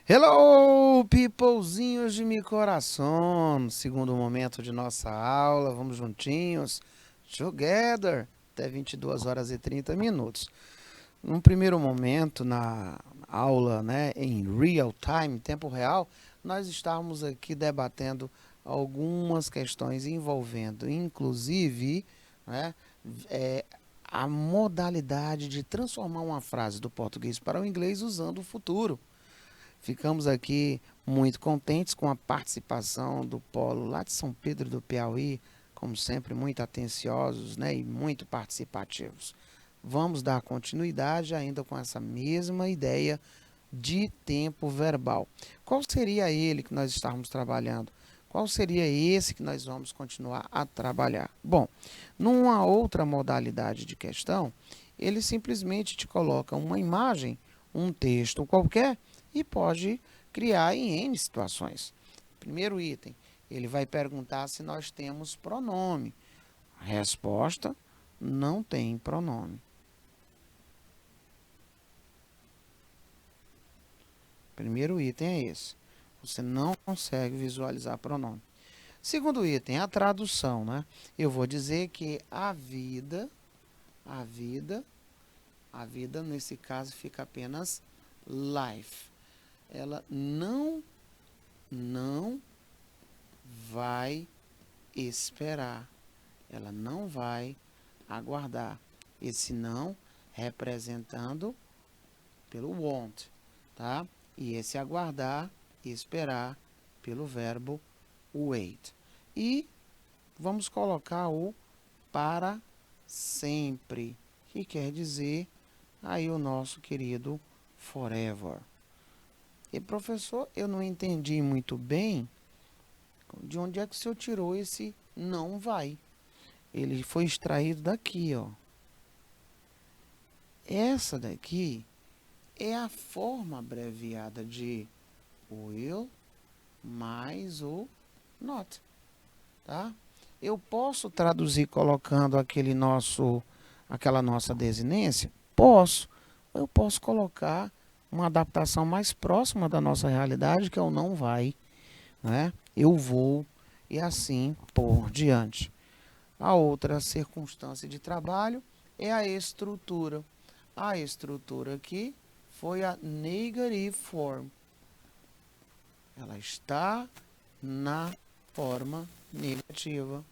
Hello, peoplezinhos de meu coração. Segundo momento de nossa aula, vamos juntinhos, together, até 22 horas e 30 minutos. Num primeiro momento, na aula, né, em real time, tempo real, nós estávamos aqui debatendo algumas questões envolvendo, inclusive, né, a modalidade de transformar uma frase do português para o inglês usando o futuro. Ficamos aqui muito contentes com a participação do Polo lá de São Pedro do Piauí, como sempre, muito atenciosos, né, e muito participativos. Vamos dar continuidade ainda com essa mesma ideia de tempo verbal. Qual seria ele que nós estávamos trabalhando? Qual seria esse que nós vamos continuar a trabalhar? Bom, numa outra modalidade de questão, ele simplesmente te coloca uma imagem, um texto qualquer, e pode criar em N situações. Primeiro item, ele vai perguntar se nós temos pronome. A resposta, não tem pronome. Primeiro item é esse. Você não consegue visualizar pronome. Segundo item, a tradução, né? Eu vou dizer que a vida nesse caso fica apenas life. Ela não vai esperar. Ela não vai aguardar. Esse não representando pelo want, tá? E esse aguardar e esperar pelo verbo wait. E vamos colocar o para sempre, que quer dizer aí o nosso querido forever. E professor, eu não entendi muito bem de onde é que o senhor tirou esse não vai. Ele foi extraído daqui, ó. Essa daqui é a forma abreviada de will mais o not, tá? Eu posso traduzir colocando aquela nossa desinência? Posso. Eu posso colocar uma adaptação mais próxima da nossa realidade, que é o não vai, né? Eu vou, e assim por diante. A outra circunstância de trabalho é a estrutura. A estrutura aqui foi a negative form. Ela está na forma negativa.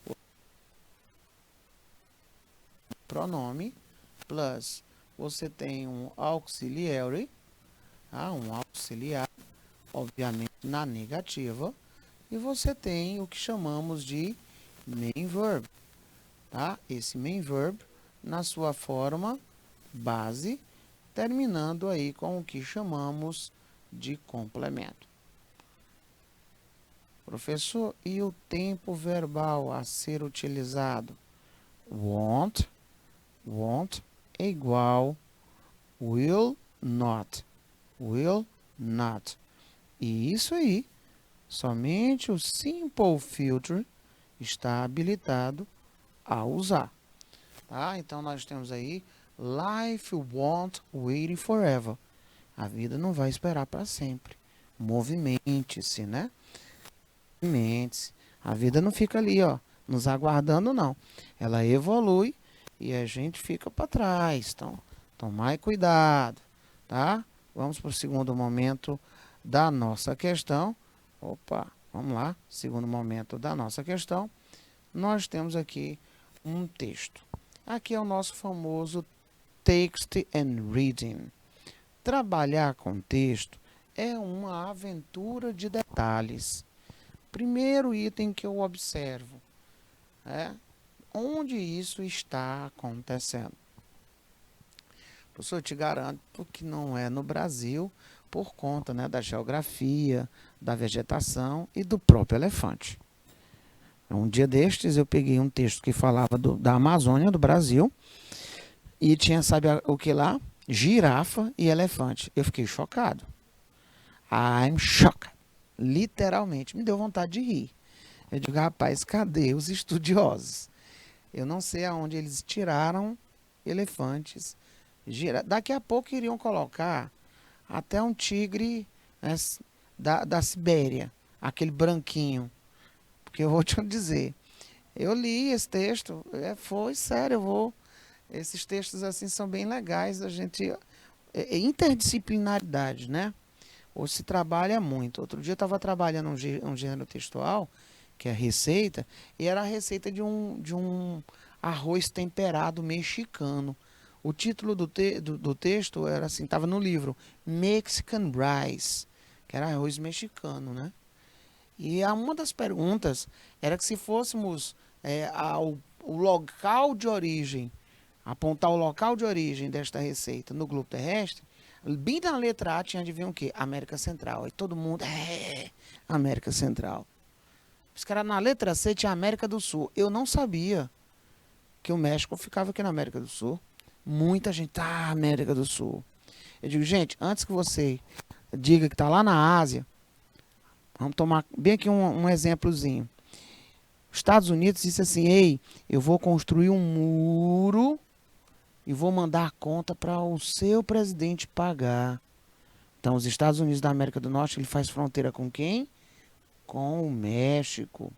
O pronome plus você tem um auxiliary, tá? Um auxiliar, obviamente na negativa, e você tem o que chamamos de main verb, tá? Esse main verb na sua forma base, terminando aí com o que chamamos de complemento. Professor, e o tempo verbal a ser utilizado? Want é igual will not. E isso aí, somente o simple future está habilitado a usar. Tá? Então, nós temos aí life won't wait forever. A vida não vai esperar para sempre. Movimente-se, né? Movimente-se. A vida não fica ali, ó, nos aguardando, não. Ela evolui e a gente fica para trás. Então, tomai cuidado, tá? Vamos para o segundo momento da nossa questão. Opa, vamos lá. Segundo momento da nossa questão. Nós temos aqui um texto. Aqui é o nosso famoso text and reading. Trabalhar com texto é uma aventura de detalhes. Primeiro item que eu observo é onde isso está acontecendo. Professor, eu te garanto que não é no Brasil por conta, né, da geografia, da vegetação e do próprio elefante. Um dia destes eu peguei um texto que falava da Amazônia, do Brasil, e tinha, sabe o que lá? girafa e elefante. Eu fiquei chocado. I'm shocked. Literalmente, me deu vontade de rir. Eu digo, rapaz, cadê os estudiosos? Eu não sei aonde eles tiraram elefantes. Daqui a pouco iriam colocar até um tigre, né, da Sibéria, aquele branquinho. Porque eu vou te dizer, eu li esse texto, foi sério, eu vou. Esses textos assim são bem legais, a gente. É interdisciplinaridade, né? Hoje se trabalha muito. Outro dia eu estava trabalhando um gênero textual, que é receita, e era a receita de um arroz temperado mexicano. O título do texto era assim, estava no livro, Mexican Rice, que era arroz mexicano, né? E uma das perguntas era que se fôssemos o local de origem, apontar o local de origem desta receita no globo terrestre, bem na letra A tinha de vir o quê? América Central. Aí todo mundo, América Central. Os caras na letra C tinha América do Sul. Eu não sabia que o México ficava aqui na América do Sul. Muita gente, América do Sul. Eu digo, gente, antes que você diga que está lá na Ásia, vamos tomar bem aqui um exemplozinho. Os Estados Unidos disse assim, ei, eu vou construir um muro e vou mandar a conta para o seu presidente pagar. Então, os Estados Unidos da América do Norte, ele faz fronteira com quem? Com o México.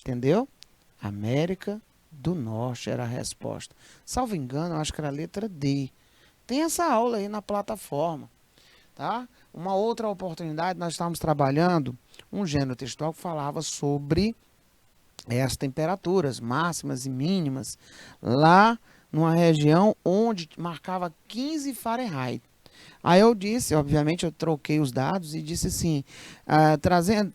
Entendeu? América do Norte era a resposta. Salvo engano, eu acho que era a letra D. Tem essa aula aí na plataforma. Tá? Uma outra oportunidade, nós estávamos trabalhando um gênero textual que falava sobre as temperaturas máximas e mínimas lá numa região onde marcava 15 Fahrenheit. Aí eu disse, obviamente eu troquei os dados e disse assim,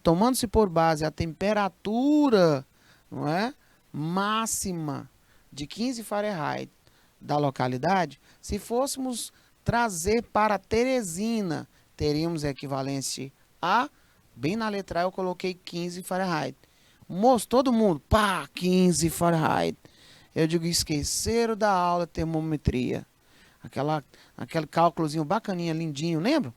tomando-se por base a temperatura, não é, máxima de 15 Fahrenheit da localidade, se fôssemos trazer para Teresina, teríamos equivalente a, bem na letra A eu coloquei 15 Fahrenheit. Moço, todo mundo, 15 Fahrenheit. Eu digo, esqueceram da aula de termometria. Aquele cálculozinho bacaninha, lindinho, lembra?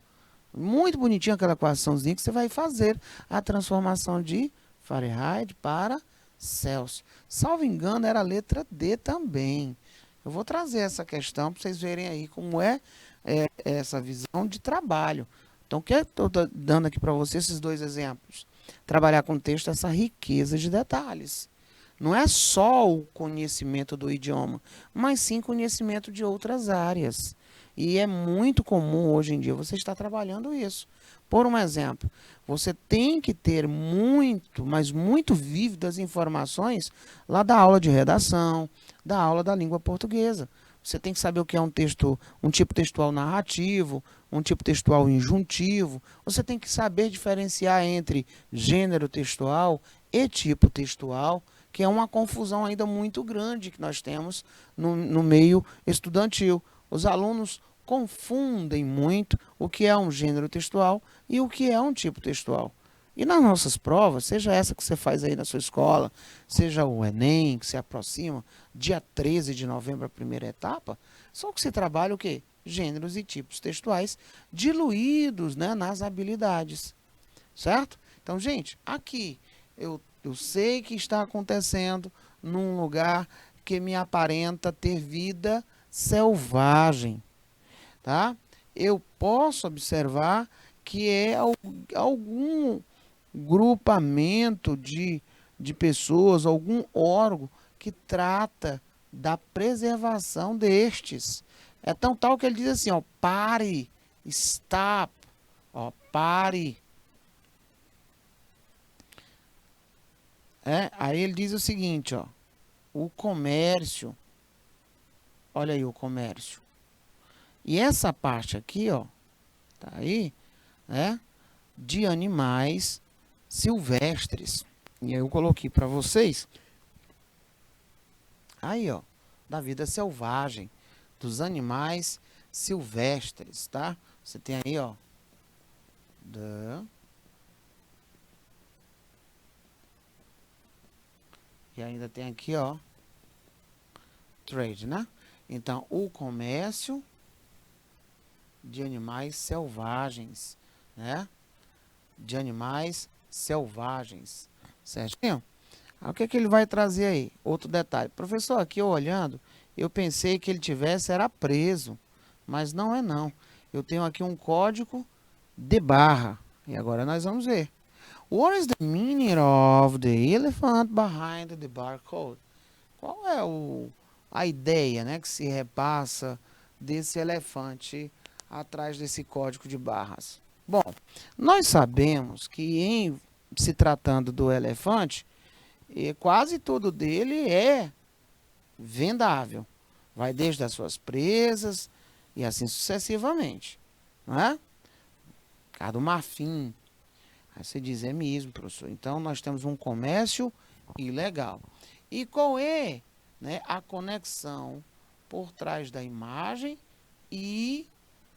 Muito bonitinho aquela equaçãozinha que você vai fazer a transformação de Fahrenheit para Celsius. Salvo engano, era a letra D também. Eu vou trazer essa questão para vocês verem aí como é essa visão de trabalho. Então, o que eu estou dando aqui para vocês, esses dois exemplos? Trabalhar com texto, essa riqueza de detalhes. Não é só o conhecimento do idioma, mas sim conhecimento de outras áreas. E é muito comum hoje em dia você estar trabalhando isso. Por um exemplo, você tem que ter muito, mas muito vívidas informações lá da aula de redação, da aula da língua portuguesa. Você tem que saber o que é um texto, um tipo textual narrativo, um tipo textual injuntivo. Você tem que saber diferenciar entre gênero textual e tipo textual, que é uma confusão ainda muito grande que nós temos no meio estudantil. Os alunos confundem muito o que é um gênero textual e o que é um tipo textual. E nas nossas provas, seja essa que você faz aí na sua escola, seja o Enem, que se aproxima, dia 13 de novembro, a primeira etapa, só que você trabalha o quê? Gêneros e tipos textuais diluídos, né, nas habilidades. Certo? Então, gente, aqui eu sei que está acontecendo num lugar que me aparenta ter vida selvagem, tá? Eu posso observar que é algum grupamento de pessoas, algum órgão que trata da preservação destes. É tão tal que ele diz assim, ó, pare, stop, ó, pare. Aí ele diz o seguinte, ó, o comércio, olha aí o comércio. E essa parte aqui, ó, tá aí, né, de animais silvestres. E aí eu coloquei para vocês, aí, ó, da vida selvagem, dos animais silvestres, tá? Você tem aí, ó, e ainda tem aqui, ó, trade, né? Então, o comércio de animais selvagens, né? De animais selvagens, certinho? Aí, o que que ele vai trazer aí? Outro detalhe. Professor, aqui eu olhando, eu pensei que ele tivesse era preso, mas não é não. Eu tenho aqui um código de barra. E agora nós vamos ver. What is the meaning of the elephant behind the barcode? Qual é a ideia, né, que se repassa desse elefante atrás desse código de barras? Bom, nós sabemos que em se tratando do elefante, quase tudo dele é vendável. Vai desde as suas presas e assim sucessivamente. Não é? Cada marfim. Aí você diz, é mesmo, professor. Então nós temos um comércio ilegal. E qual é, né, a conexão por trás da imagem e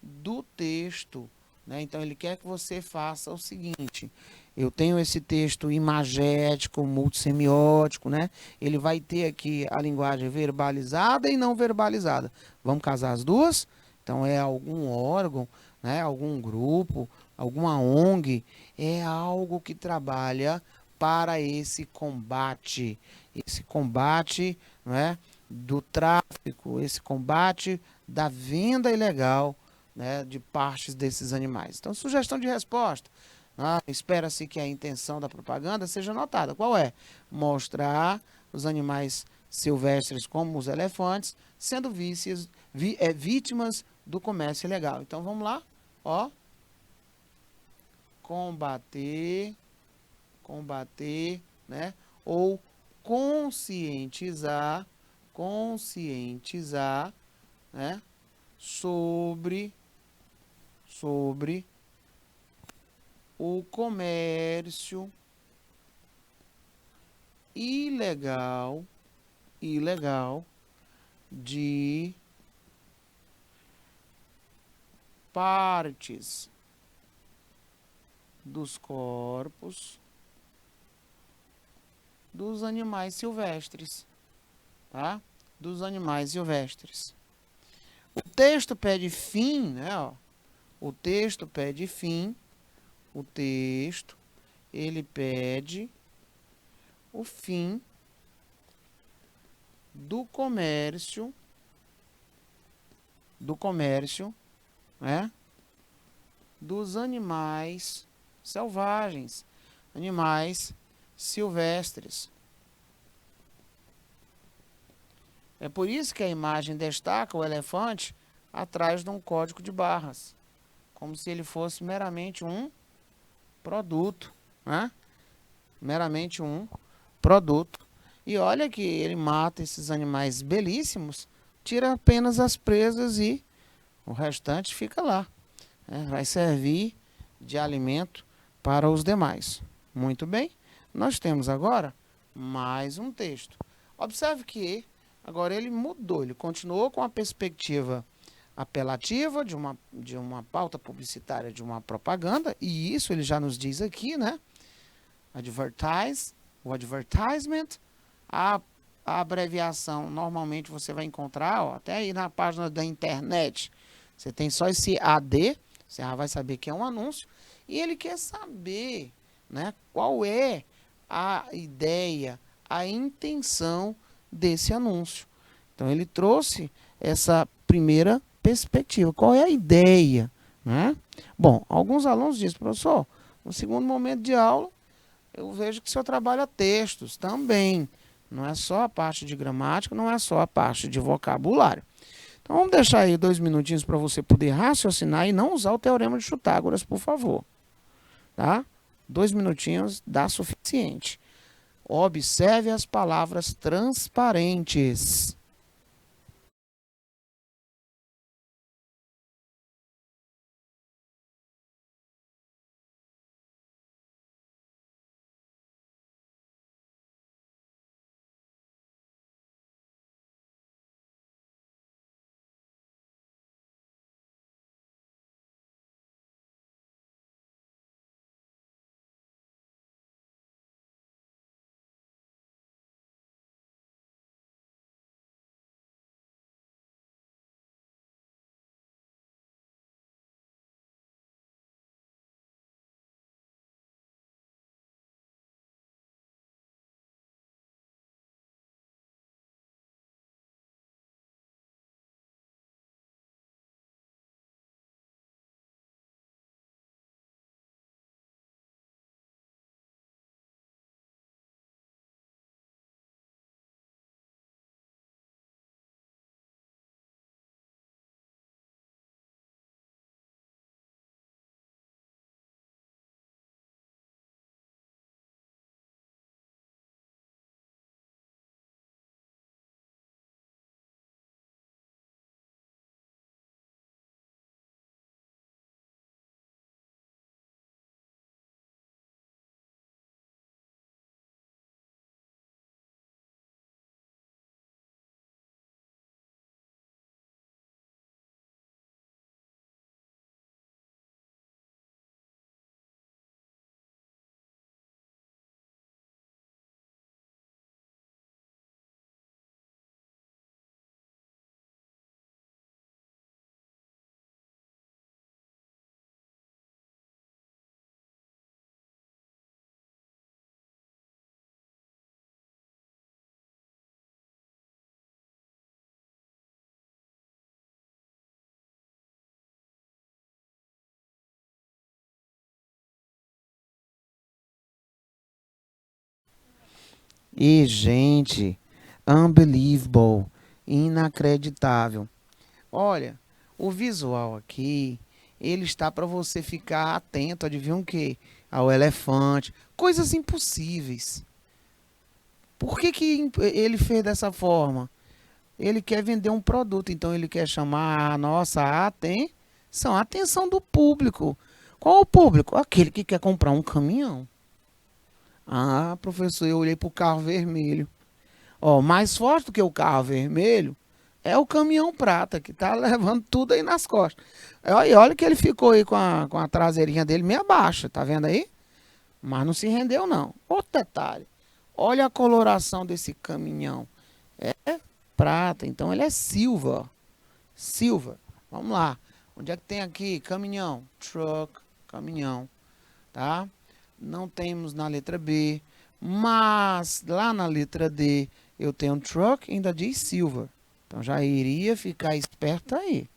do texto? Né? Então ele quer que você faça o seguinte: eu tenho esse texto imagético, multissemiótico, né? Ele vai ter aqui a linguagem verbalizada e não verbalizada. Vamos casar as duas? Então é algum órgão, né? Algum grupo, alguma ONG, é algo que trabalha para esse combate, né, do tráfico, esse combate da venda ilegal, né, de partes desses animais. Então, sugestão de resposta. Espera-se que a intenção da propaganda seja notada. Qual é? Mostrar os animais silvestres, como os elefantes, sendo vítimas do comércio ilegal. Então, vamos lá. Ó. Combater, né? Ou conscientizar, né? Sobre o comércio ilegal de partes dos corpos dos animais silvestres, tá? Dos animais silvestres. O texto pede fim, né? Ó, o texto pede fim. O texto, ele pede o fim do comércio, né? Dos animais selvagens, animais silvestres. É por isso que a imagem destaca o elefante atrás de um código de barras, como se ele fosse meramente um produto, né? Meramente um produto. E olha que ele mata esses animais belíssimos, tira apenas as presas e o restante fica lá, né? Vai servir de alimento para os demais. Muito bem, nós temos agora mais um texto. Observe que agora ele mudou, ele continuou com a perspectiva apelativa de uma pauta publicitária, de uma propaganda, e isso ele já nos diz aqui, né? O advertisement, a abreviação normalmente você vai encontrar, ó, até aí na página da internet, você tem só esse AD, você já vai saber que é um anúncio, e ele quer saber, né, qual é a ideia, a intenção desse anúncio. Então ele trouxe essa primeira perspectiva. Qual é a ideia, né? Bom, alguns alunos dizem, professor, no segundo momento de aula, eu vejo que o senhor trabalha textos também. Não é só a parte de gramática, não é só a parte de vocabulário. Então vamos deixar aí 2 minutinhos para você poder raciocinar e não usar o teorema de Chutágoras, por favor. Tá? 2 minutinhos dá suficiente. Observe as palavras transparentes. E, gente, unbelievable, inacreditável. Olha, o visual aqui, ele está para você ficar atento, adivinha o quê? Ao elefante, coisas impossíveis. Por que que ele fez dessa forma? Ele quer vender um produto, então ele quer chamar a nossa atenção, a atenção do público. Qual o público? Aquele que quer comprar um caminhão. Ah, professor, eu olhei para o carro vermelho. Ó, mais forte do que o carro vermelho é o caminhão prata, que tá levando tudo aí nas costas. Olha que ele ficou aí com a traseirinha dele meio baixa, tá vendo aí? Mas não se rendeu, não. Outro detalhe. Olha a coloração desse caminhão. É prata, então ele é silver. Silver. Vamos lá. Onde é que tem aqui? Caminhão. Truck. Caminhão. Tá? Não temos na letra B. Mas lá na letra D eu tenho um truck, ainda diz silver. Então já iria ficar esperto aí.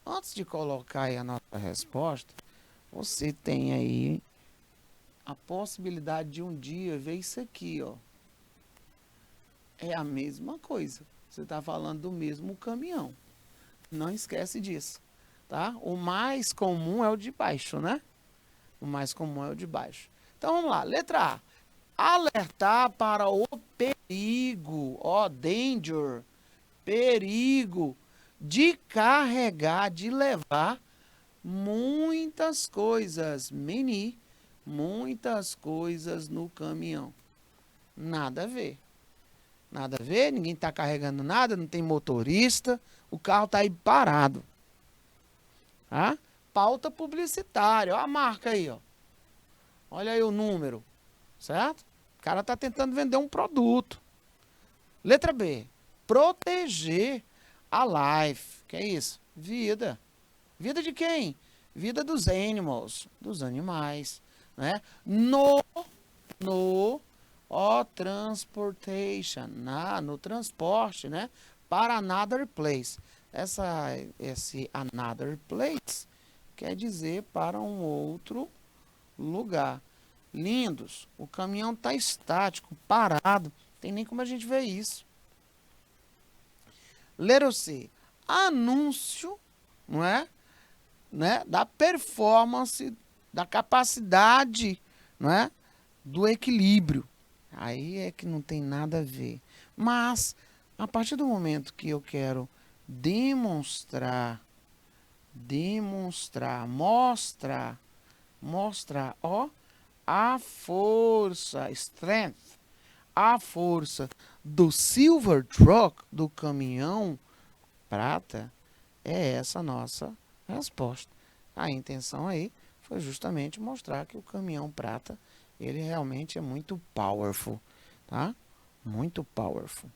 Antes de colocar aí a nossa resposta, você tem aí a possibilidade de um dia ver isso aqui, ó. É a mesma coisa. Você está falando do mesmo caminhão. Não esquece disso, tá? O mais comum é o de baixo, né? O mais comum é o de baixo. Então vamos lá, letra A. Alertar para o perigo, ó, danger, perigo de carregar, de levar muitas coisas, muitas coisas no caminhão. Nada a ver. Nada a ver, ninguém está carregando nada, não tem motorista, o carro está aí parado. Tá? Pauta publicitária, ó a marca aí, ó. Olha aí o número, certo? O cara está tentando vender um produto. Letra B, proteger a life. Que é isso? Vida. Vida de quem? Vida dos animals, dos animais, né? No transportation, no transporte, né? Para another place. Esse another place quer dizer para um outro lugar. Lindos, o caminhão está estático, parado, tem nem como a gente ver isso. Letra C, anúncio, não é? Né? Da performance, da capacidade, não é? Do equilíbrio. Aí é que não tem nada a ver. Mas, a partir do momento que eu quero mostrar, ó, a força, strength, a força do silver truck, do caminhão prata, é essa a nossa resposta. A intenção aí foi justamente mostrar que o caminhão prata, ele realmente é muito powerful, tá? Muito powerful.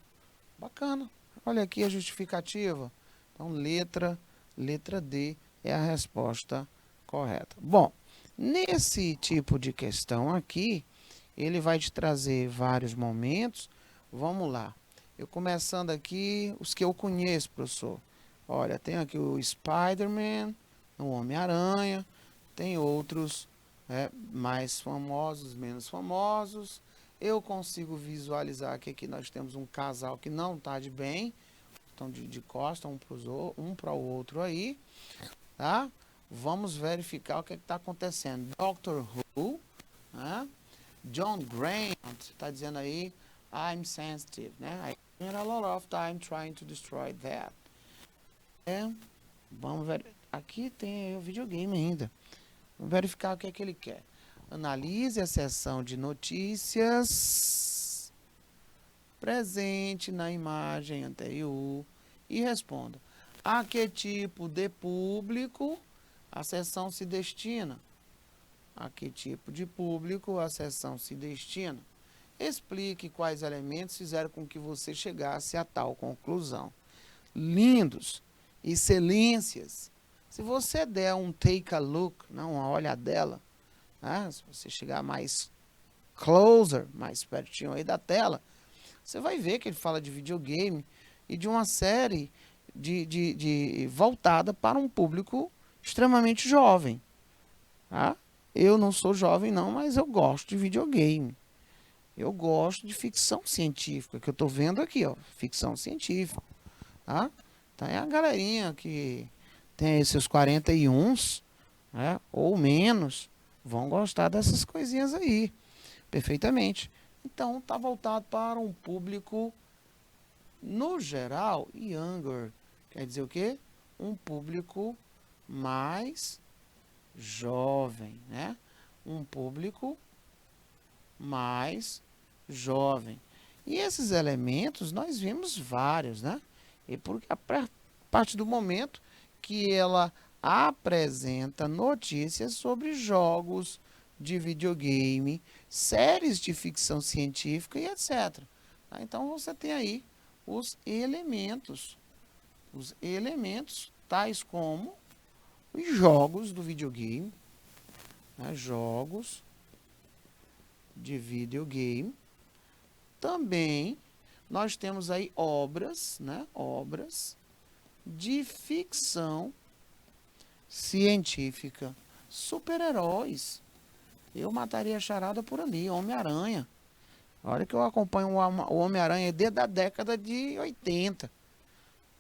Bacana. Olha aqui a justificativa. Então, letra D é a resposta correta. Bom, nesse tipo de questão aqui, ele vai te trazer vários momentos. Vamos lá. Eu começando aqui, os que eu conheço, professor. Olha, tem aqui o Spider-Man, o Homem-Aranha, tem outros mais famosos, menos famosos. Eu consigo visualizar que aqui nós temos um casal que não está de bem, estão de costas um para o outro aí, tá? Vamos verificar o que está acontecendo. Doctor Who, né? John Grant está dizendo aí, I'm sensitive, né? I spend a lot of time trying to destroy that. Vamos ver. Aqui tem o videogame ainda. Vamos verificar o que é que ele quer. Analise a seção de notícias presente na imagem anterior e responda. A que tipo de público a seção se destina? A que tipo de público a seção se destina? Explique quais elementos fizeram com que você chegasse a tal conclusão. Lindos, excelências. Se você der um take a look, não, uma olhadela, né? Se você chegar mais closer, mais pertinho aí da tela, você vai ver que ele fala de videogame e de uma série voltada para um público extremamente jovem. Tá? Eu não sou jovem não, mas eu gosto de videogame. Eu gosto de ficção científica, que eu tô vendo aqui, ó. Ficção científica, tá? Tá aí a galerinha que tem aí seus 41, né? Ou menos, vão gostar dessas coisinhas aí, perfeitamente. Então, tá voltado para um público, no geral, younger. Quer dizer o quê? Um público mais jovem, né? Um público mais jovem. E esses elementos nós vimos vários, né? E porque a partir do momento que ela apresenta notícias sobre jogos de videogame, séries de ficção científica e etc. Tá? Então você tem aí os elementos tais como os jogos do videogame, né? Jogos de videogame. Também nós temos aí obras, né? Obras de ficção científica. Super-heróis. Eu mataria a charada por ali, Homem-Aranha. Olha que eu acompanho o Homem-Aranha desde a década de 80.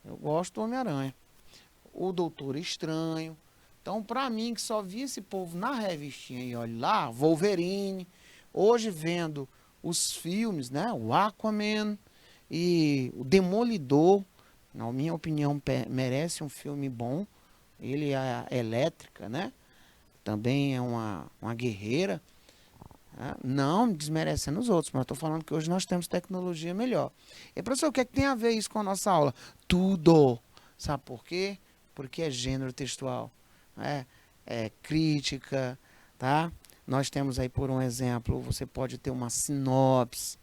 Eu gosto do Homem-Aranha. O Doutor Estranho. Então, pra mim, que só vi esse povo na revistinha e olha lá, Wolverine. Hoje vendo os filmes, né? O Aquaman e o Demolidor. Na minha opinião, merece um filme bom. Ele é a Elétrica, né? Também é uma guerreira. Né? Não desmerecendo os outros, mas estou falando que hoje nós temos tecnologia melhor. E professor, o que é que tem a ver isso com a nossa aula? Tudo. Sabe por quê? Porque é gênero textual. É, é crítica, tá? Nós temos aí, por um exemplo, você pode ter uma sinopse.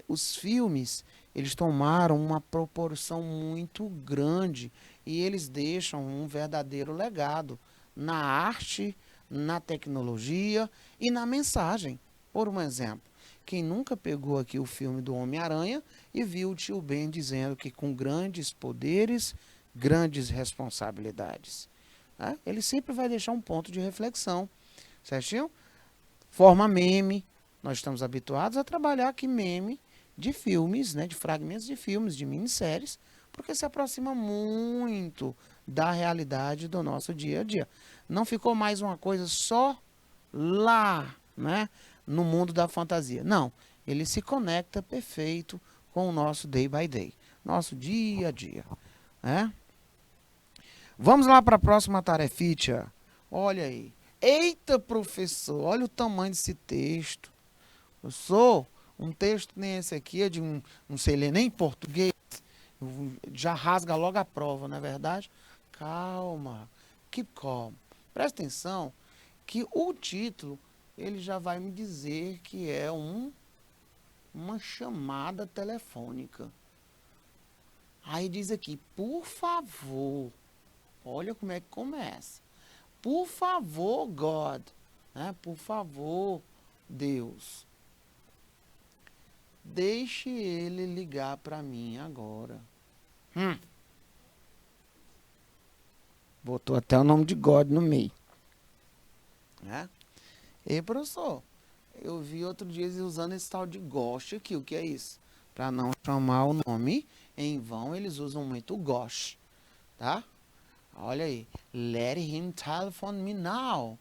Os filmes, eles tomaram uma proporção muito grande e eles deixam um verdadeiro legado na arte, na tecnologia e na mensagem. Por um exemplo, quem nunca pegou aqui o filme do Homem-Aranha e viu o tio Ben dizendo que com grandes poderes, grandes responsabilidades. Né? Ele sempre vai deixar um ponto de reflexão, certinho? Forma meme. Nós estamos habituados a trabalhar aqui meme de filmes, né, de fragmentos de filmes, de minisséries, porque se aproxima muito da realidade do nosso dia a dia. Não ficou mais uma coisa só lá, né, no mundo da fantasia. Não, ele se conecta perfeito com o nosso day by day, nosso dia a dia, né? Vamos lá para a próxima tarefinha. Olha aí. Eita, professor, olha o tamanho desse texto. Professor, um texto nem esse aqui é de não sei ler nem português. Já rasga logo a prova, não é verdade? Calma, keep calm. Presta atenção que o título, ele já vai me dizer que é uma chamada telefônica. Aí diz aqui, por favor, olha como é que começa. Por favor, God, né? Por favor, Deus, deixe ele ligar para mim agora. Botou até o nome de God no meio. Né? E professor, eu vi outro dia eles usando esse tal de Ghost aqui. O que é isso? Para não chamar o nome em vão, eles usam muito o Ghost. Tá? Olha aí. Let him telephone me now.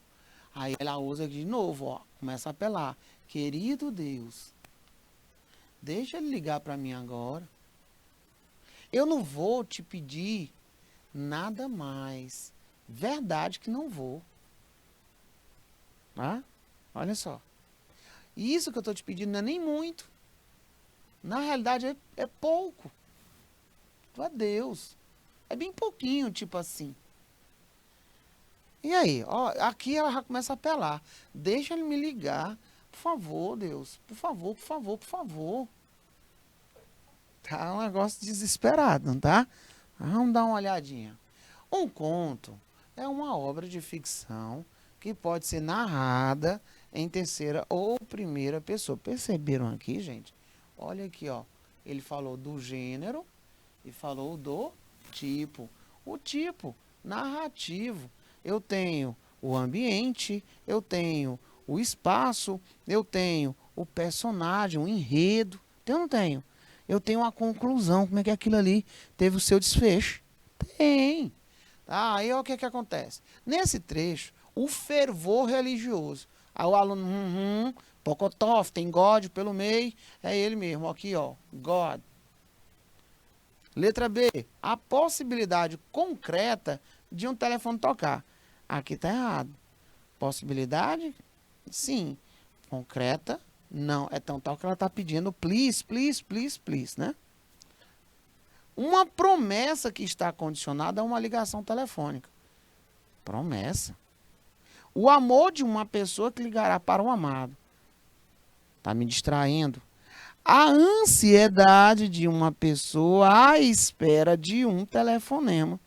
Aí ela usa aqui de novo, ó. Começa a apelar. Querido Deus, deixa ele ligar para mim agora. Eu não vou te pedir nada mais. Verdade que não vou. Tá? Olha só. E isso que eu estou te pedindo não é nem muito. Na realidade é pouco. Tu Deus. É bem pouquinho, tipo assim. E aí, ó, aqui ela já começa a apelar. Deixa ele me ligar. Por favor, Deus. Por favor, por favor, por favor. Tá um negócio desesperado, não tá? Vamos dar uma olhadinha. Um conto é uma obra de ficção que pode ser narrada em terceira ou primeira pessoa. Perceberam aqui, gente? Olha aqui, ó. Ele falou do gênero e falou do tipo. O tipo narrativo. Eu tenho o ambiente, eu tenho o espaço, eu tenho o personagem, o enredo. Eu não tenho. Eu tenho uma conclusão, como é que aquilo ali teve o seu desfecho. Tem. Tá? Aí ó, o que que acontece? Nesse trecho, o fervor religioso. Aí o aluno, Pocotof, tem God pelo meio, é ele mesmo, aqui ó, God. Letra B, a possibilidade concreta de um telefone tocar. Aqui tá errado. Possibilidade? Sim. Concreta? Não. É tão tal que ela tá pedindo please, please, please, please, né? Uma promessa que está condicionada a uma ligação telefônica. Promessa. O amor de uma pessoa que ligará para um amado. Tá me distraindo. A ansiedade de uma pessoa à espera de um telefonema.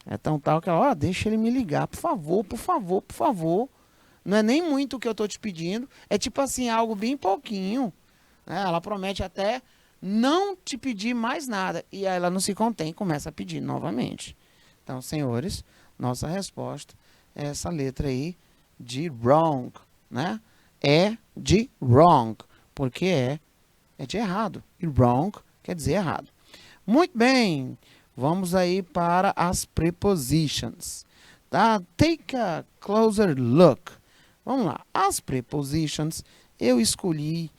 É tão tal que ela, deixa ele me ligar, por favor, por favor, por favor. Não é nem muito o que eu tô te pedindo, é tipo assim, algo bem pouquinho. Né? Ela promete até não te pedir mais nada. E aí ela não se contém e começa a pedir novamente. Então, senhores, nossa resposta é essa letra aí de wrong, né? É de wrong, porque é de errado. E wrong quer dizer errado. Muito bem, vamos aí para as prepositions. Tá? Take a closer look. Vamos lá. As prepositions eu escolhi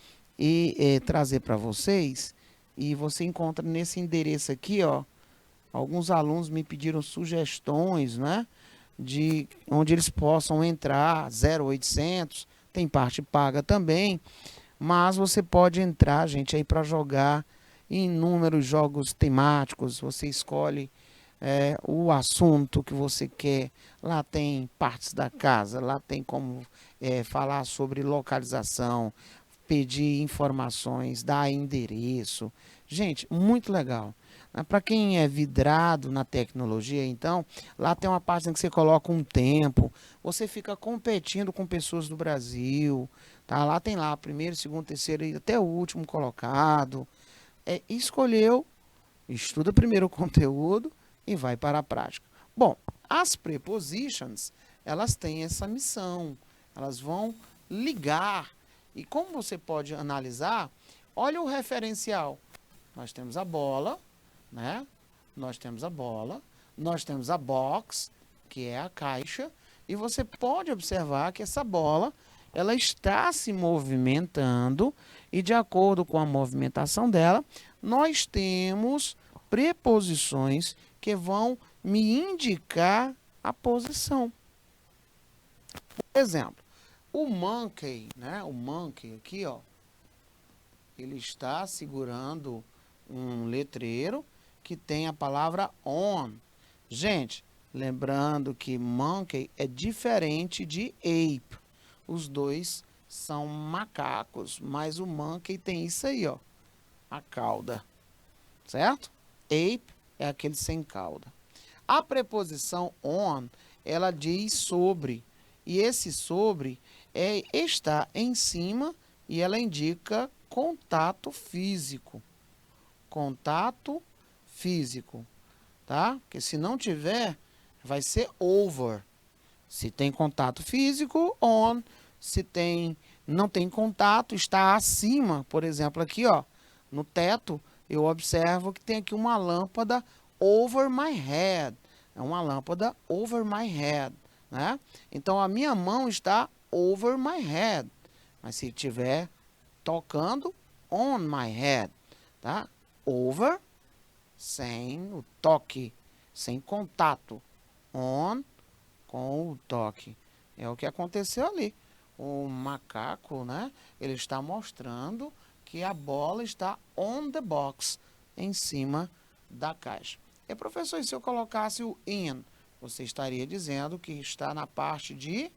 trazer para vocês. E você encontra nesse endereço aqui, ó. Alguns alunos me pediram sugestões, né? De onde eles possam entrar, 0800, tem parte paga também. Mas você pode entrar, gente, aí para jogar inúmeros jogos temáticos. Você escolhe o assunto que você quer. Lá tem partes da casa, lá tem como falar sobre localização, pedir informações, dar endereço. Gente, muito legal. Para quem é vidrado na tecnologia, então, lá tem uma parte em que você coloca um tempo, você fica competindo com pessoas do Brasil, tá? Lá tem lá, primeiro, segundo, terceiro e até o último colocado. Escolheu, estuda primeiro o conteúdo e vai para a prática. Bom, as prepositions, elas têm essa missão, elas vão ligar. E como você pode analisar, olha o referencial. Nós temos a bola, né? Nós temos a bola, nós temos a box, que é a caixa, e você pode observar que essa bola, ela está se movimentando e de acordo com a movimentação dela, nós temos preposições que vão me indicar a posição. Por exemplo, o monkey, né? O monkey aqui, ó, ele está segurando um letreiro que tem a palavra on. Gente, lembrando que monkey é diferente de ape. Os dois são macacos, mas o monkey tem isso aí, ó, a cauda, certo? Ape é aquele sem cauda. A preposição on, ela diz sobre, e esse sobre está em cima e ela indica contato físico. Contato físico, tá? Porque se não tiver, vai ser over. Se tem contato físico, on. Se não tem contato, está acima. Por exemplo, aqui, ó, no teto, eu observo que tem aqui uma lâmpada over my head. É uma lâmpada over my head, né? Então, a minha mão está over my head. Mas se tiver tocando, on my head, tá? Over, sem o toque, sem contato. On, com o toque. É o que aconteceu ali. O macaco, né? Ele está mostrando que a bola está on the box, em cima da caixa. E professor, e se eu colocasse o in? Você estaria dizendo que está na parte de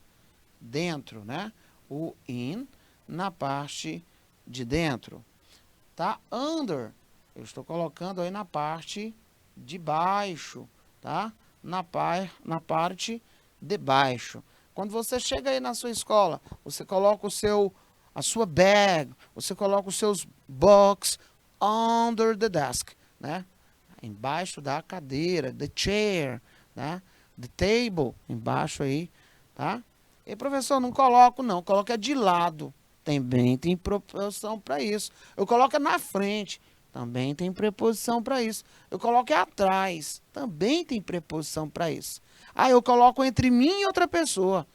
dentro, né? O in na parte de dentro. Tá? Under, eu estou colocando aí na parte de baixo, tá? Na parte de baixo. Quando você chega aí na sua escola, você coloca a sua bag, você coloca os seus books under the desk, né? Embaixo da cadeira, the chair, né? The table, embaixo aí, tá? E professor, não coloco não, coloca de lado. também tem preposição para isso. Eu coloco na frente, também tem preposição para isso. Eu coloco atrás, também tem preposição para isso. Aí eu coloco entre mim e outra pessoa,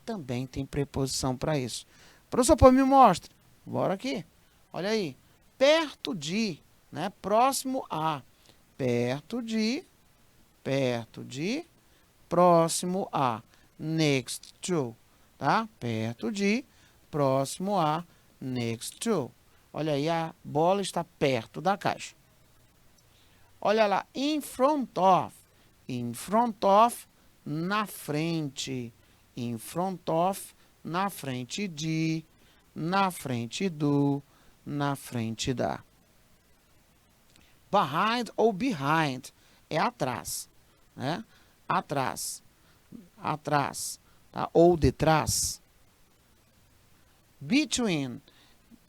também tem preposição para isso. Professor, pô, me mostra. Bora aqui. Olha aí. Perto de, né? Próximo a. Perto de, próximo a. Next to, tá? Perto de, próximo a, next to. Olha aí, a bola está perto da caixa. Olha lá, in front of. In front of, na frente. In front of, na frente de, na frente do, na frente da. Behind ou behind é atrás, né? Atrás, atrás, tá? Ou detrás. Between,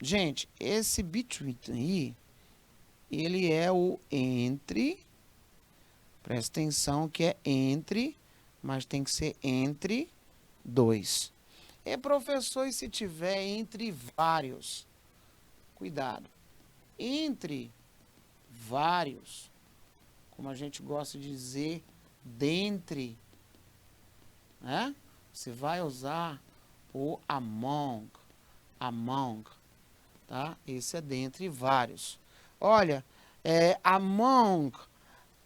gente, esse between aí, ele é o entre, presta atenção que é entre, mas tem que ser entre dois. E professor, e se tiver entre vários? Cuidado. Entre vários, como a gente gosta de dizer, dentre, né? Você vai usar o among, tá? Esse é dentre vários. Olha, among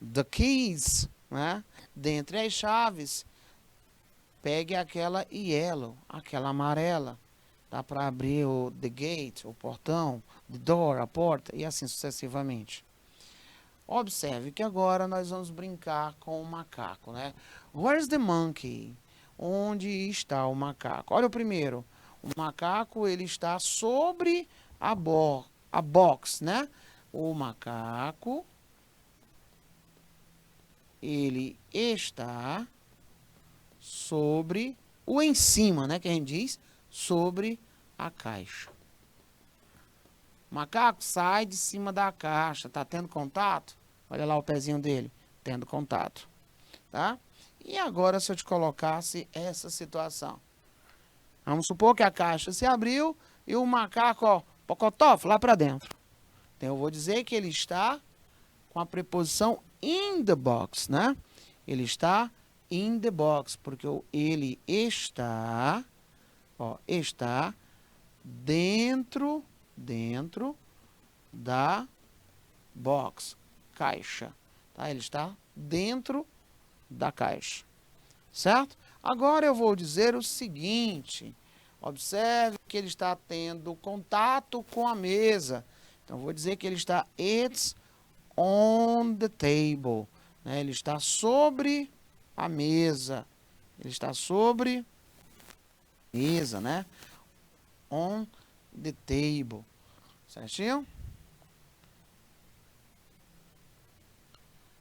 the keys, né? Dentre as chaves, pegue aquela yellow, aquela amarela. Dá para abrir o the gate, o portão, the door, a porta, e assim sucessivamente. Observe que agora nós vamos brincar com o macaco, né? Where's the monkey? Onde está o macaco? Olha o primeiro. O macaco, ele está sobre a box, né? O macaco, ele está sobre o em cima, né? Que a gente diz, sobre a caixa. O macaco sai de cima da caixa. Tá tendo contato? Olha lá o pezinho dele, tendo contato, tá? E agora, se eu te colocasse essa situação. Vamos supor que a caixa se abriu e o macaco, ó, pocotof, lá para dentro. Então, eu vou dizer que ele está com a preposição in the box, né? Ele está in the box, porque ele está, ó, está dentro da box, caixa, tá? Ele está dentro da caixa, certo? Agora eu vou dizer o seguinte, observe que ele está tendo contato com a mesa, então eu vou dizer que ele está it's on the table, né? Ele está sobre a mesa, ele está sobre a mesa, né? On the table, certinho?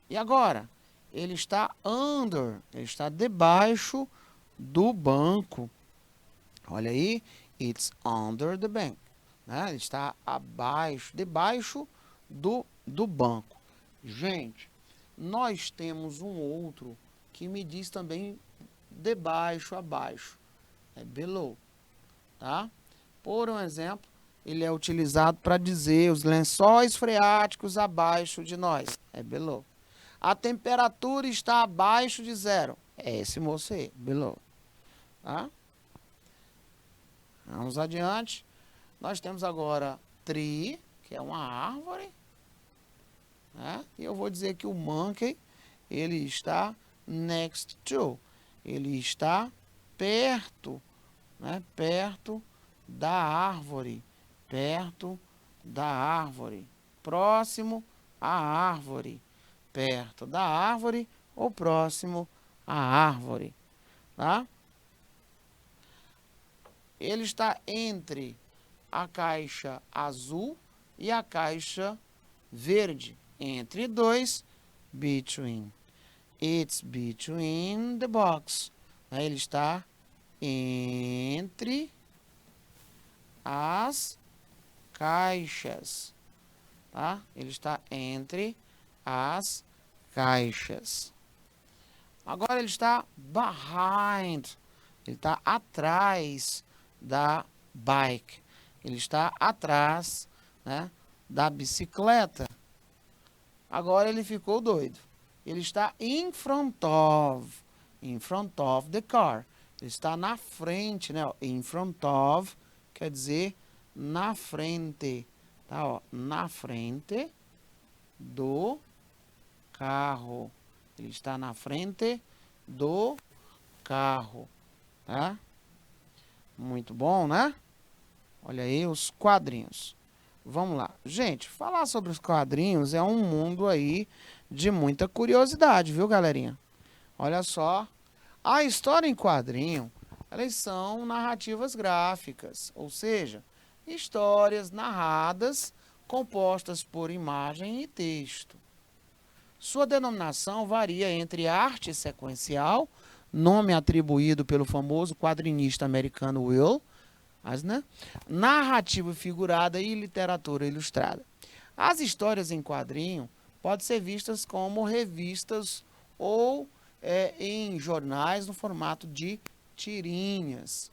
E agora? Ele está under, ele está debaixo do banco. Olha aí, it's under the bank, né? Ele está abaixo, debaixo do banco. Gente, nós temos um outro que me diz também debaixo, abaixo. É below, tá? Por um exemplo, ele é utilizado para dizer os lençóis freáticos abaixo de nós. É below. A temperatura está abaixo de zero. É esse moço aí, below. Tá? Vamos adiante. Nós temos agora tree, que é uma árvore. Né? E eu vou dizer que o monkey, ele está next to. Ele está perto, né? Perto da árvore. Perto da árvore. Próximo à árvore. Perto da árvore ou próximo à árvore, tá? Ele está entre a caixa azul e a caixa verde. Entre dois, between. It's between the box. Ele está entre as caixas, tá? Ele está entre as caixas. Agora ele está behind. Ele está atrás da bike. Ele está atrás, né, da bicicleta. Agora ele ficou doido. Ele está in front of the car. Ele está na frente, né? Ó, in front of quer dizer na frente, tá? Ó, na frente do carro. Ele está na frente do carro, tá? Muito bom, né? Olha aí os quadrinhos. Vamos lá. Gente, falar sobre os quadrinhos é um mundo aí de muita curiosidade, viu, galerinha? Olha só. A história em quadrinho, elas são narrativas gráficas, ou seja, histórias narradas compostas por imagem e texto. Sua denominação varia entre arte sequencial, nome atribuído pelo famoso quadrinista americano Will Eisner, narrativa figurada e literatura ilustrada. As histórias em quadrinho podem ser vistas como revistas ou em jornais no formato de tirinhas.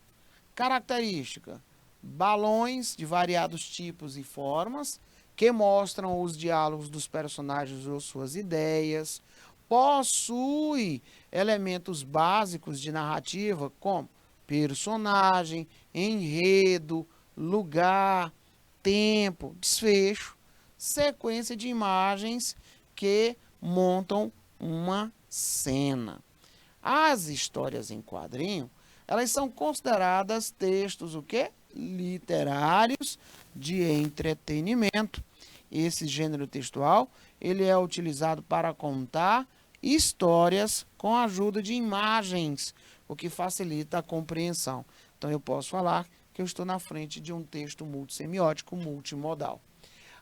Característica: balões de variados tipos e formas que mostram os diálogos dos personagens ou suas ideias. Possui elementos básicos de narrativa como personagem, enredo, lugar, tempo, desfecho, sequência de imagens que montam uma cena. As histórias em quadrinho, elas são consideradas textos o quê? Literários de entretenimento. Esse gênero textual, ele é utilizado para contar histórias com a ajuda de imagens, o que facilita a compreensão. Então eu posso falar que eu estou na frente de um texto multissemiótico multimodal.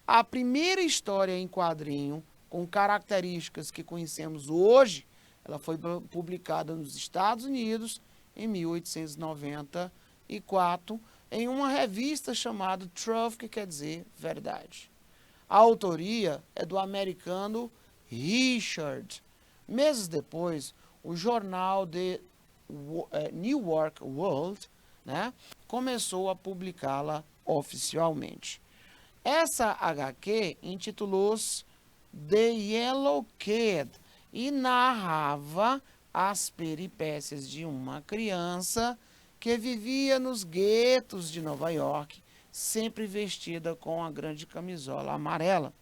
A primeira história em quadrinho com características que conhecemos hoje, ela foi publicada nos Estados Unidos em 1894 em uma revista chamada Truth, que quer dizer verdade. A autoria é do americano Richard. Meses depois, o jornal The New York World, né, começou a publicá-la oficialmente. Essa HQ intitulou-se The Yellow Kid e narrava as peripécias de uma criança que vivia nos guetos de Nova York, sempre vestida com a grande camisola amarela.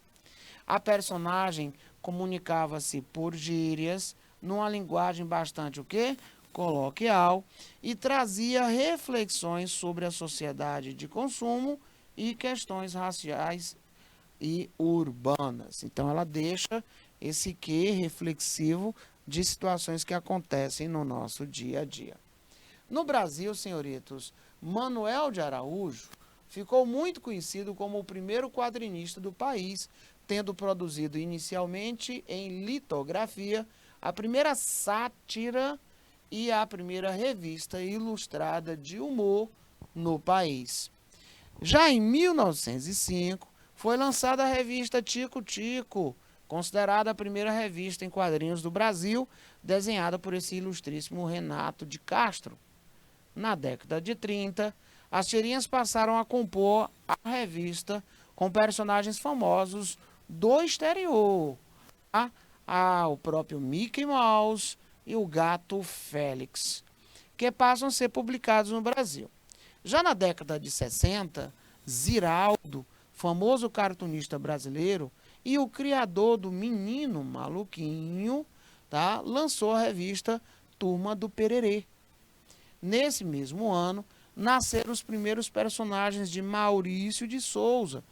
A personagem comunicava-se por gírias, numa linguagem bastante o quê? Coloquial, e trazia reflexões sobre a sociedade de consumo e questões raciais e urbanas. Então ela deixa esse quê reflexivo de situações que acontecem no nosso dia a dia. No Brasil, senhoritos, Manuel de Araújo ficou muito conhecido como o primeiro quadrinista do país, tendo produzido inicialmente em litografia a primeira sátira e a primeira revista ilustrada de humor no país. Já em 1905, foi lançada a revista Tico Tico, considerada a primeira revista em quadrinhos do Brasil, desenhada por esse ilustríssimo Renato de Castro. Na década de 30, as tirinhas passaram a compor a revista com personagens famosos do exterior, o próprio Mickey Mouse e o gato Félix, que passam a ser publicados no Brasil. Já na década de 60, Ziraldo, famoso cartunista brasileiro e o criador do Menino Maluquinho, tá, lançou a revista Turma do Pererê. Nesse mesmo ano, nasceram os primeiros personagens de Maurício de Souza,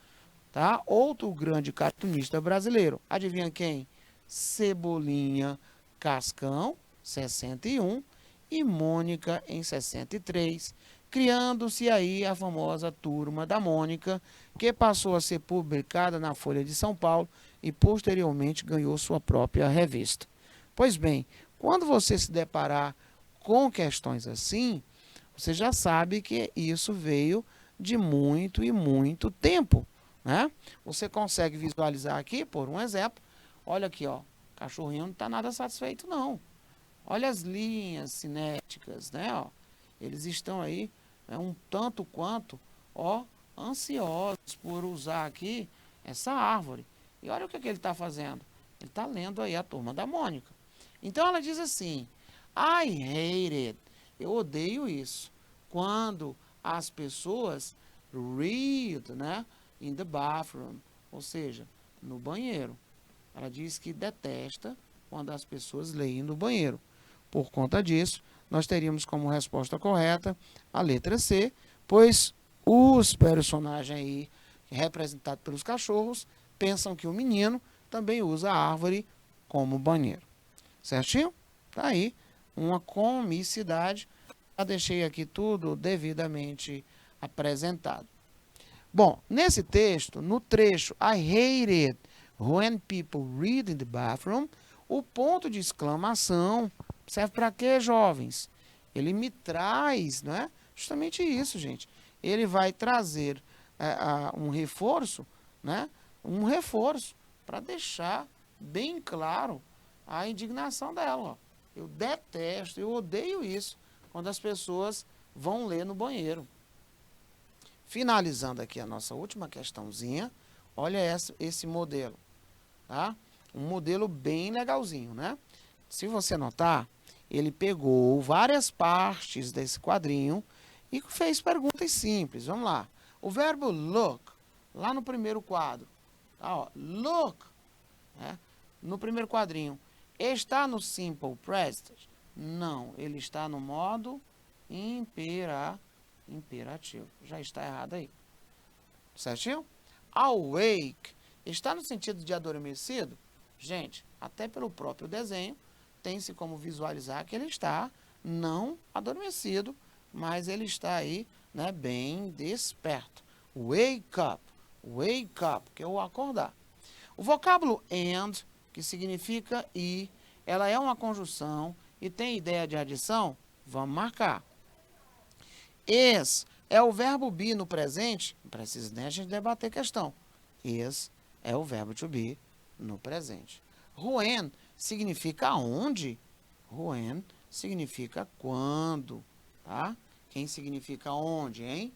tá? Outro grande cartunista brasileiro. Adivinha quem? Cebolinha Cascão, 61, e Mônica, em 63, criando-se aí a famosa Turma da Mônica, que passou a ser publicada na Folha de São Paulo e posteriormente ganhou sua própria revista. Pois bem, quando você se deparar com questões assim, você já sabe que isso veio de muito e muito tempo, né? Você consegue visualizar aqui, por um exemplo, olha aqui, ó, o cachorrinho não está nada satisfeito não. Olha as linhas cinéticas, né? Ó, eles estão aí um tanto quanto, ó, ansiosos por usar aqui essa árvore. E olha o que ele está fazendo. Ele está lendo aí a Turma da Mônica. Então ela diz assim: I hate it. Eu odeio isso. Quando as pessoas read, né, in the bathroom, ou seja, no banheiro. Ela diz que detesta quando as pessoas leem no banheiro. Por conta disso, nós teríamos como resposta correta a letra C, pois os personagens aí, representados pelos cachorros, pensam que o menino também usa a árvore como banheiro. Certinho? Tá aí uma comicidade. Já deixei aqui tudo devidamente apresentado. Bom, nesse texto, no trecho I hate it when people read in the bathroom, o ponto de exclamação serve para quê, jovens? Ele me traz, não é? Justamente isso, gente. Ele vai trazer um reforço, né? Um reforço para deixar bem claro a indignação dela. Ó. Eu detesto, eu odeio isso quando as pessoas vão ler no banheiro. Finalizando aqui a nossa última questãozinha, olha esse modelo, tá? Um modelo bem legalzinho, né? Se você notar, ele pegou várias partes desse quadrinho e fez perguntas simples. Vamos lá. O verbo look, lá no primeiro quadro, tá, ó, look, né? No primeiro quadrinho, está no simple present? Não, ele está no modo imperativo. Já está errado aí. Certinho? Awake está no sentido de adormecido? Gente, até pelo próprio desenho, tem-se como visualizar que ele está não adormecido, mas ele está aí, né, bem desperto. Wake up, que é o acordar. O vocábulo and, que significa e, ela é uma conjunção e tem ideia de adição? Vamos marcar. Is é o verbo be no presente? Não precisa nem a gente debater a questão. Is é o verbo to be no presente. When significa onde? When significa quando, tá? Quem significa onde, hein?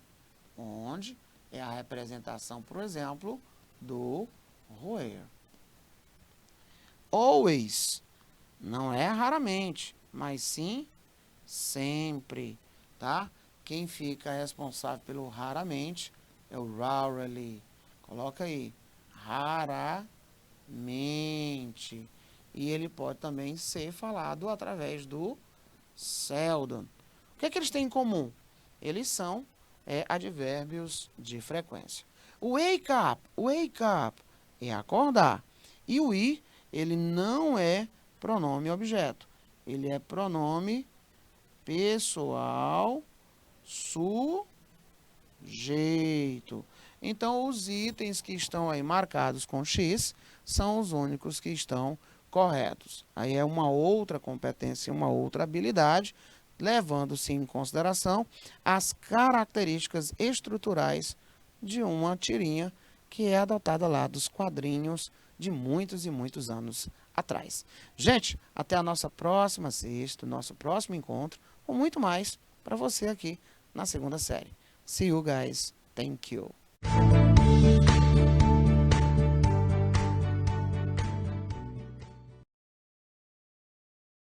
Onde é a representação, por exemplo, do where. Always não é raramente, mas sim sempre, tá? Quem fica responsável pelo raramente é o rarely. Coloca aí, raramente. E ele pode também ser falado através do seldom. O que é que eles têm em comum? Eles são advérbios de frequência. Wake up é acordar. E o ir, ele não é pronome objeto. Ele é pronome pessoal sujeito. Então, os itens que estão aí marcados com X são os únicos que estão corretos. Aí é uma outra competência, uma outra habilidade, levando-se em consideração as características estruturais de uma tirinha que é adotada lá dos quadrinhos de muitos e muitos anos atrás. Gente, até a nossa próxima sexta, nosso próximo encontro, com muito mais para você aqui na segunda série. See you guys. Thank you.